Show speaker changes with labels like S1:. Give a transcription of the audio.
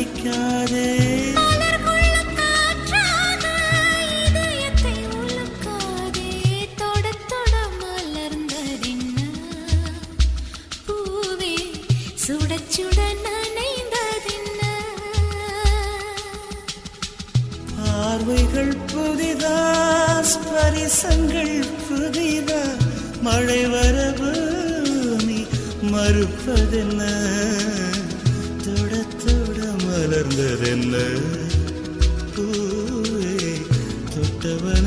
S1: அடிக்காதே பார்வைகள் புதிதா ஸ்பரிசங்கள் புதிதா மழை வரவு நீ மறுப்பதென்ன தொட தொட மலர்ந்ததென்ன பூவே தொட்டவன